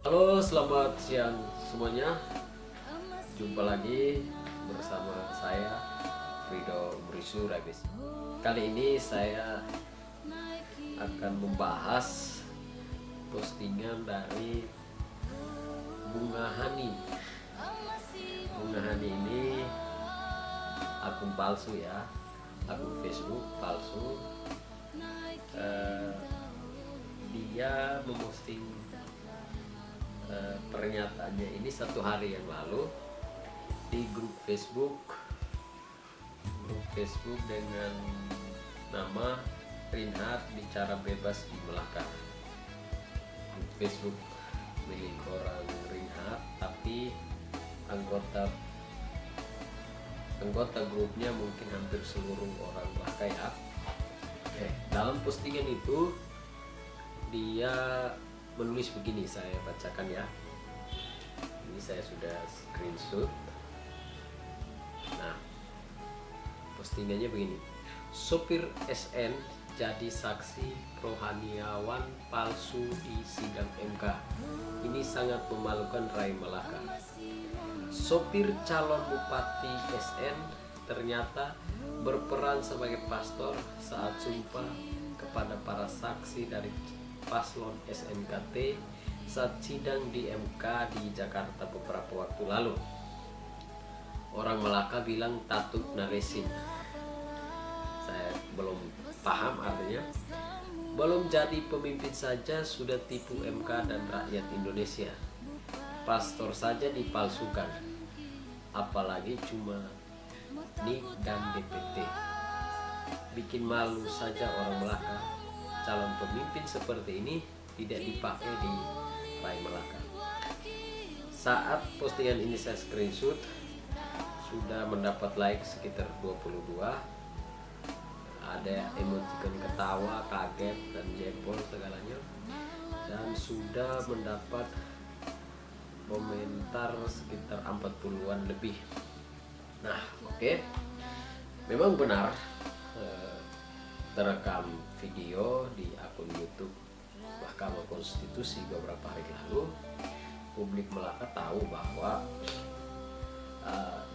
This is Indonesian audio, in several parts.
Halo, selamat siang semuanya. Jumpa lagi bersama saya Frido Murisu Rabis. Kali ini saya akan membahas postingan dari Bunga Hani. Bunga Hani ini akun palsu ya, akun Facebook palsu. Dia memposting pernyataannya ini 1 hari yang lalu di grup Facebook dengan nama Rinhat Bicara Bebas di Melaka. Grup Facebook milik orang Rinhat, tapi anggota grupnya mungkin hampir seluruh orang Melaka ya. Dalam postingan itu dia menulis begini, saya bacakan ya. Ini saya sudah screenshot. Nah, postingannya begini. Sopir SN jadi saksi rohaniawan palsu di sidang MK. Ini sangat memalukan rakyat Melaka. Sopir calon bupati SN ternyata berperan sebagai pastor saat sumpah kepada para saksi dari paslon SNKT saat sidang di MK di Jakarta beberapa waktu lalu. Orang Melaka bilang tatut naresin. Saya belum paham artinya. Belum jadi pemimpin saja sudah tipu MK dan rakyat Indonesia. Pastor saja dipalsukan, apalagi cuma NIK dan DPT. Bikin malu saja orang Melaka. Calon pemimpin seperti ini tidak dipakai di rakyat Melaka. Saat postingan ini saya screenshot, sudah mendapat like sekitar 22. Ada emoticon ketawa, kaget, dan jempol segalanya. Dan sudah mendapat komentar sekitar 40-an lebih. Nah, oke. Memang benar terekam video di akun YouTube Mahkamah Konstitusi beberapa hari lalu. Publik Melaka tahu bahwa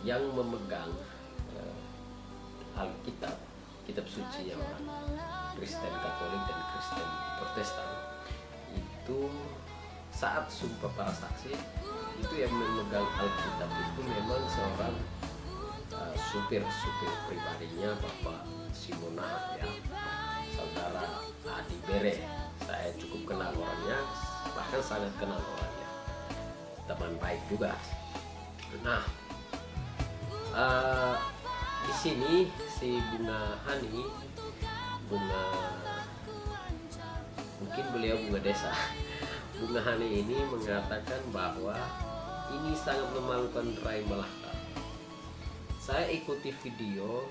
yang memegang Alkitab, kitab suci yang orang Kristen Katolik dan Kristen Protestan itu saat sumpah para saksi itu yang memegang Alkitab itu memang seorang supir pribadinya Bapak Simonang ya, saudara Adi Bere. Saya cukup kenal orangnya, bahkan sangat kenal orangnya, teman baik juga. Nah, di sini si Bunga Hani, mungkin beliau bunga desa. Bunga Hani ini mengatakan bahwa ini sangat memalukan rakyat Melaka. Saya ikuti video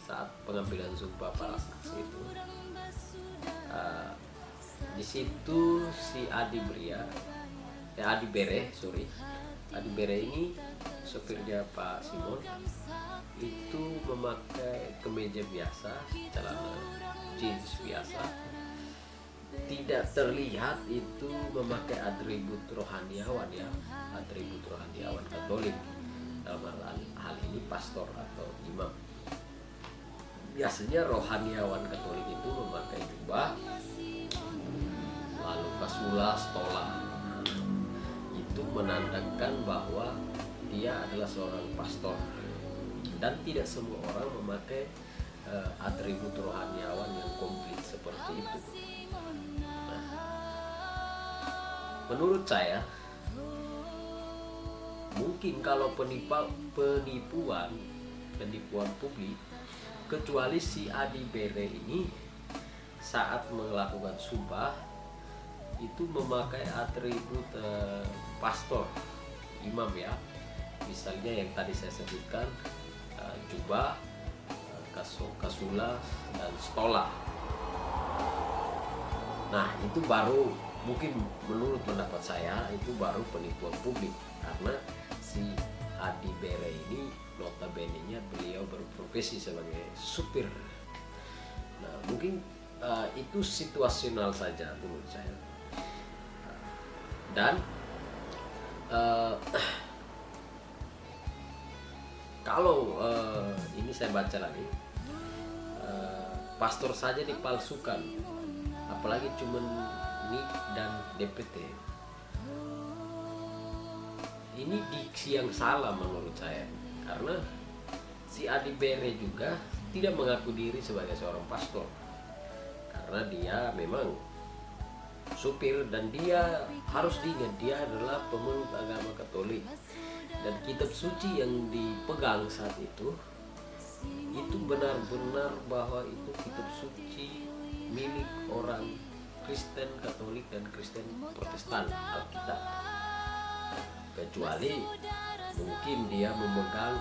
saat pengambilan sumpah para saksi itu. Di situ si Adi Bere ini sopirnya Pak Simon itu memakai kemeja biasa, celana jeans biasa, tidak terlihat itu memakai atribut rohaniawan ya, atribut rohaniawan Katolik, dalam hal ini pastor atau imam. Biasanya rohaniawan Katolik itu memakai jubah, lalu kasula, stola. Itu menandakan bahwa dia adalah seorang pastor. Dan tidak semua orang memakai atribut rohaniawan yang komplit seperti itu. Nah, menurut saya, mungkin kalau penipuan publik, kecuali si Adi Bere ini saat melakukan sumpah itu memakai atribut pastor, imam ya, misalnya yang tadi saya sebutkan, jubah, kasula, dan stola. Nah, itu baru, mungkin menurut pendapat saya, itu baru penipuan publik, karena si Adi Bere ini notabene-nya beliau berprofesi sebagai supir. Nah, mungkin itu situasional saja menurut saya. Dan Eh, kalau ini saya baca lagi, pastor saja dipalsukan, apalagi cuman NIK dan DPT. Ini diksi yang salah menurut saya, karena si Adi Bere juga tidak mengaku diri sebagai seorang pastor, karena dia memang supir dan dia harus diingat dia adalah pemeluk agama Katolik, dan kitab suci yang dipegang saat itu benar-benar bahwa itu kitab suci milik orang Kristen Katolik dan Kristen Protestan, Alkitab. Kecuali mungkin dia memegang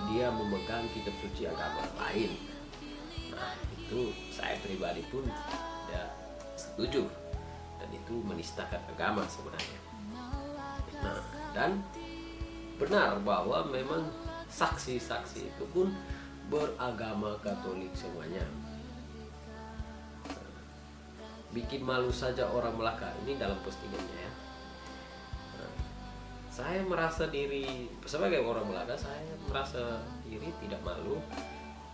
dia memegang kitab suci agama lain. Nah, itu saya pribadi pun tidak setuju, dan itu menistakan agama sebenarnya. Nah, dan benar bahwa memang saksi-saksi itu pun beragama Katolik semuanya. Bikin malu saja orang Melaka, ini dalam postingannya ya. Saya merasa diri sebagai orang Melaka, saya merasa diri tidak malu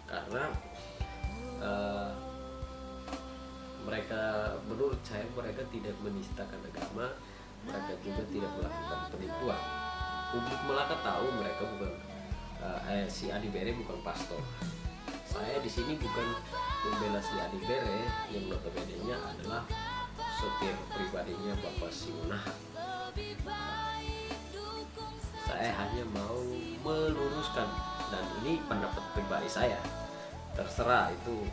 karena mereka, menurut saya mereka tidak menistakan agama, mereka juga tidak melakukan penipuan. Publik Melaka tahu mereka bukan si Adi Bere bukan pastor. Saya di sini bukan membela si Adi Bere yang notabene-nya adalah sopir pribadinya Bapak Simunaha. Saya hanya mau meluruskan, dan ini pendapat pribadi saya. Terserah itu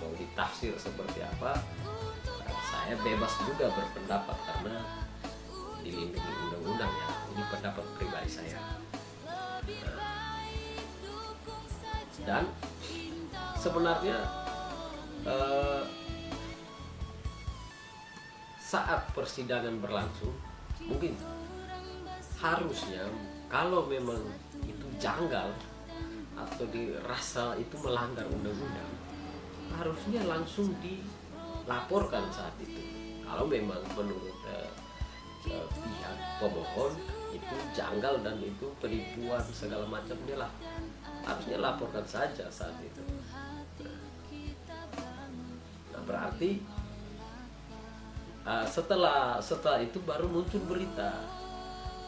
mau ditafsir seperti apa, saya bebas juga berpendapat karena dilindungi undang-undang ya. Ini pendapat pribadi saya. Dan sebenarnya saat persidangan berlangsung, mungkin harusnya kalau memang itu janggal atau dirasa itu melanggar undang-undang, harusnya langsung dilaporkan saat itu. Kalau memang menurut pihak pemohon itu janggal dan itu penipuan segala macamnya lah, harusnya laporkan saja saat itu. Nah, berarti setelah itu baru muncul berita.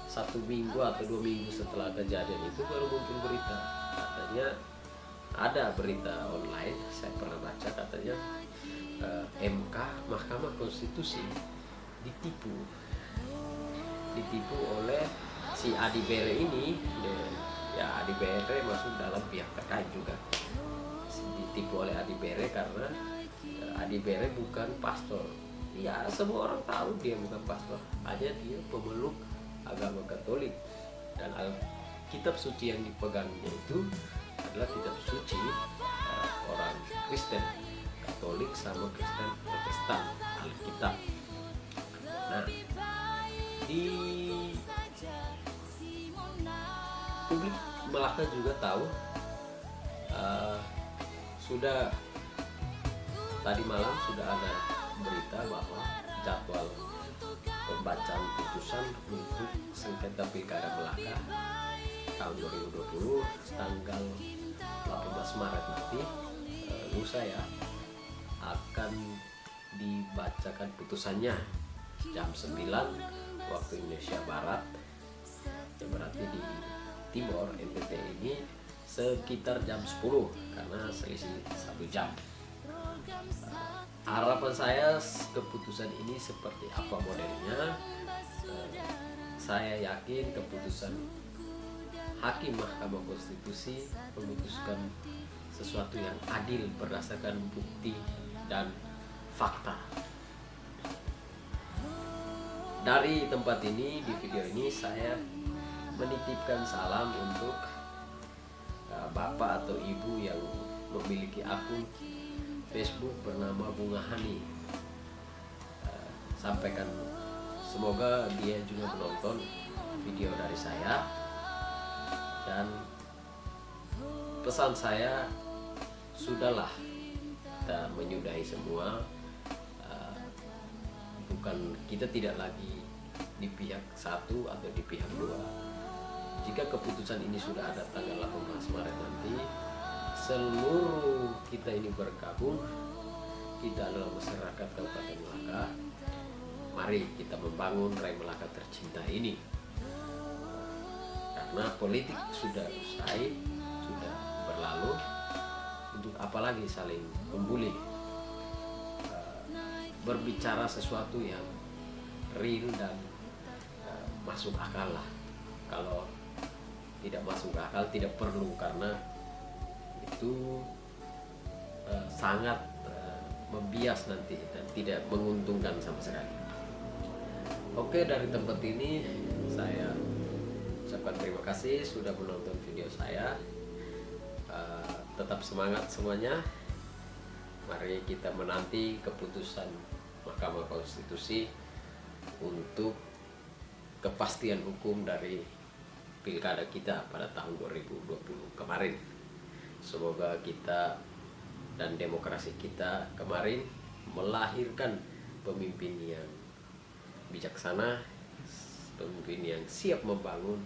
1 minggu atau 2 minggu setelah kejadian itu baru muncul berita, katanya ada berita online, saya pernah baca, katanya MK Mahkamah Konstitusi ditipu oleh si Adi Bere ini. Ya, Adi Bere masuk dalam pihak terkait juga, ditipu oleh Adi Bere karena Adi Bere bukan pastor. Ya, semua orang tahu dia bukan pastor, hanya dia pemeluk agama Katolik, dan kitab suci yang dipegangnya itu adalah kitab suci orang Kristen Katolik sama Kristen Protestan, Alkitab. Nah, di publik Melaka juga tahu, sudah tadi malam sudah ada berita bahwa jadwal pembacaan putusan untuk sengketa Pilkada Melaka tahun 2020 tanggal 18 Maret nanti, lusa ya, akan dibacakan putusannya jam 9 waktu Indonesia Barat, ya berarti di Timor NTT ini sekitar jam 10 karena selisih 1 jam. Harapan saya keputusan ini seperti apa modelnya, saya yakin keputusan Hakim Mahkamah Konstitusi memutuskan sesuatu yang adil berdasarkan bukti dan fakta. Dari tempat ini, di video ini saya menitipkan salam untuk bapak atau ibu yang memiliki akun Facebook bernama Bunga Hani. Sampaikan, semoga dia juga menonton video dari saya, dan pesan saya, sudahlah kita menyudahi semua. Bukan, kita tidak lagi di pihak satu atau di pihak dua. Jika keputusan ini sudah ada tanggal 18 Maret nanti, seluruh kita ini bergabung, kita adalah masyarakat Kabupaten Melaka. Mari kita membangun Rai Melaka tercinta ini. Karena politik sudah usai, sudah berlalu. Untuk apalagi saling membuli? Berbicara sesuatu yang real dan masuk akal lah. Kalau tidak masuk akal tidak perlu, karena itu sangat membias nanti dan tidak menguntungkan sama sekali. Oke, dari tempat ini saya ucapkan terima kasih sudah menonton video saya. Tetap semangat semuanya. Mari kita menanti keputusan Mahkamah Konstitusi untuk kepastian hukum dari pilkada kita pada tahun 2020 kemarin. Semoga kita dan demokrasi kita kemarin melahirkan pemimpin yang bijaksana, pemimpin yang siap membangun